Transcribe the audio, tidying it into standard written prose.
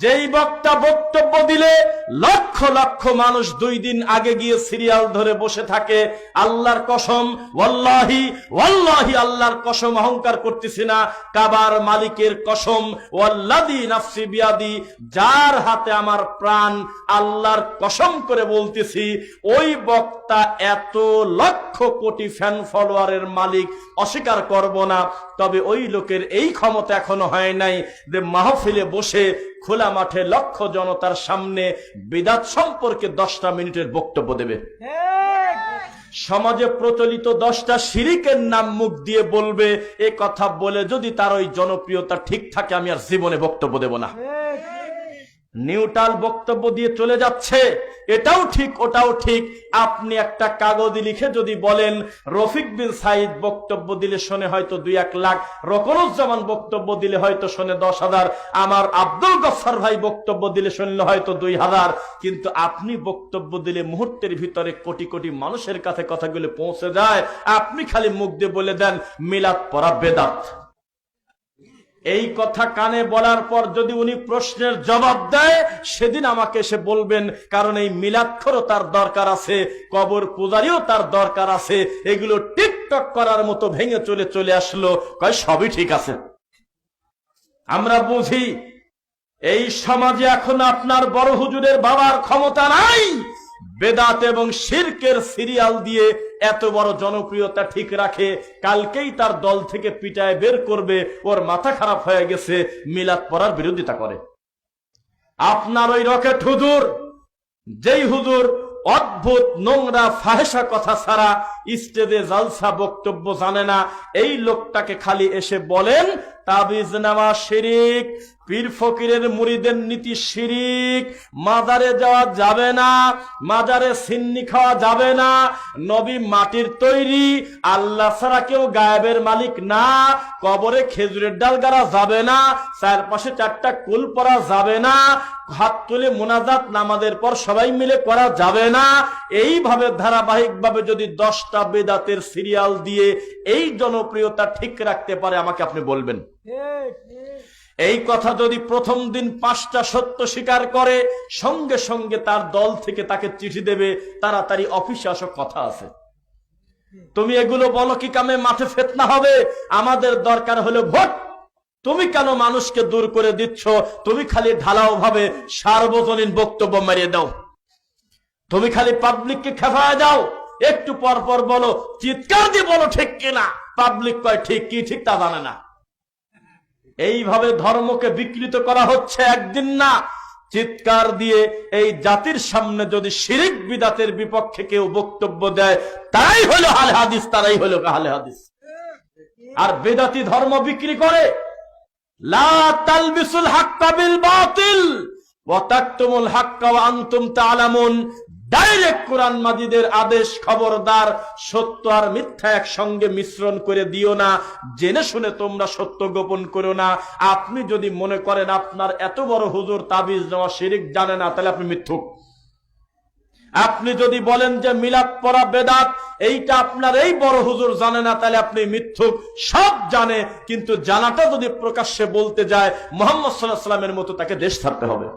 যেই বক্তা বক্তব্য দিলে লক্ষ লক্ষ মানুষ 2 দিন আগে গিয়ে সিরিয়াল ধরে বসে থাকে, আল্লাহর কসম, ওয়াল্লাহি ওয়াল্লাহি, আল্লাহর কসম, অহংকার করতেছি না, কাবার মালিকের কসম, ওয়াল্লাযী নাফসি বিয়াদি, যার হাতে আমার প্রাণ, আল্লাহর কসম করে বলতেছি, ওই বক্তা এত লক্ষ কোটি ফ্যান ফলোয়ারের মালিক, অস্বীকার করব না। তবে ওই লোকের এই ক্ষমতা এখনো হয় নাই যে মাহফিলে বসে খোলা মাঠে লক্ষ জনতার সামনে বিদআত সম্পর্কে 10টা মিনিটের বক্তব্য দেবে। সমাজে প্রচলিত 10টা শিরিকের নাম মুখ দিয়ে বলবে, এ কথা বলে যদি তার ওই জনপ্রিয়তা ঠিক থাকে, আমি আর জীবনে বক্তব্য দেব না। নিউট্রাল বক্তব্য দিয়ে চলে যাচ্ছে, এটাও ঠিক ওটাও ঠিক। আপনি একটা কাগজে লিখে যদি বলেন রফিক বিন সাইদ বক্তব্য দিলে শোনে হয়তো 2-1 লাখ, রকনুজ্জামান বক্তব্য দিলে হয়তো শোনে 10,000, আমার আব্দুল গফফার ভাই বক্তব্য দিলে শুনলে হয়তো 2,000, কিন্তু আপনি বক্তব্য দিলে মুহূর্তের ভিতরে কোটি কোটি মানুষের কাছে কথাগুলো পৌঁছে যায়। আপনি খালি মুখ দিয়ে বলে দেন মিলাদ পড়া বেদাত। এই কথা কানে বলার পর যদি উনি প্রশ্নের জবাব দেয়, সেদিন আমাকে এসে বলবেন, কারণ এই মিলাদখোরও তার দরকার আছে, কবর পূজারিও তার দরকার আছে, এগুলো টিকটক করার মতো ভেঙে চলে আসলো, কয় সবই ঠিক আছে। আমরা বুঝি এই সমাজে এখন আপনার বড় হুজুরের বাবার ক্ষমতা নাই বেদাত এবং শিরকের সিরিয়াল দিয়ে এত বড় জনপ্রিয়তা ঠিক রাখে, কালকেই তার দল থেকে পিটায় বের করবে, ওর মাথা খারাপ হয়ে গেছে, মিলাদ পড়ার বিরোধিতা করে। আপনার ওই রকেট হুজুর, যেই হুজুর অদ্ভুত নোংরা ফাহেসা কথা ছাড়া স্টেজে জালসা বক্তব্য জানে না, এই লোকটাকে খালি এসে বলেন তাবিজ নেওয়া শিরিক, পীর ফকিরের মুরিদের নীতি শিরিক, মাজারে যাওয়া যাবে না, মাজারে সিন্নি খাওয়া যাবে না, নবী মাটির তৈরি, আল্লাহ ছাড়া কেউ গায়েবের মালিক না, কবরে খেজুরের ডাল গাড়া যাবে না, চারপাশে 4টা কুল পরা যাবে না, হাত তুলে মুনাজাত নামাজের পর সবাই মিলে করা যাবে না। এইভাবে ধারাবাহিকভাবে যদি 10টা বেদাতের সিরিয়াল দিয়ে এই জনপ্রিয়তা ঠিক রাখতে পারে, আমাকে আপনি বলবেন। এই কথা যদি প্রথম দিন 5টা সত্য স্বীকার করে, সঙ্গে সঙ্গে তার দল থেকে তাকে চিঠি দেবে, তাড়াতাড়ি অফিসে আসো, কথা আছে। তুমি এগুলো বলো কি কামে মাঠে ফিতনা হবে? আমাদের দরকার হলো ভোট। তুমি কেন মানুষকে দূর করে দিচ্ছ? তুমি খালি ঢালাও ভাবে সার্বজনীন বক্তব্য মারিয়ে দাও, তুমি খালি পাবলিককে খেপায় দাও, একটু পর পর বলো, চিৎকার দিয়ে বলো ঠিক কিনা, পাবলিক কয় ঠিক, কি ঠিক তা জানে না। এইভাবে ধর্মকে বিকৃত করা হচ্ছে একদিন না, চিৎকার দিয়ে এই জাতির সামনে যদি শিরিক বিদাতের বিপক্ষে কেউ বক্তব্য দেয়, তারাই হলো আহলে হাদিস, তারাই হলো আহলে হাদিস। আর বেদাতি ধর্ম বিক্রি করে, লা তালবিসুল হাক্কা বিল বাতিল ওয়া তাকতুমুল হাক্কা ওয়া আনতুম তা'লামুন। ডাইরেক্ট কোরআন মাজিদের আদেশ, খবরদার সত্য আর মিথ্যা একসঙ্গে মিশ্রণ করে দিও না, জেনে শুনে তোমরা সত্য গোপন করো না। আপনি যদি মনে করেন আপনার এত বড় হুজুর তাবিজ নেওয়া শিরিক জানে না, তাহলে আপনি মিথ্যুক। আপনি যদি বলেন যে মিলাদ পড়া বেদাত, এইটা আপনার এই বড় হুজুর জানে না, তাহলে আপনি মিথ্যুক। সব জানে, কিন্তু জানাটা যদি প্রকাশ্যে বলতে যায়, মুহাম্মদ সাল্লাল্লাহু আলাইহি ওয়াসাল্লামের মতো তাকে দেশ ছাড়তে হবে।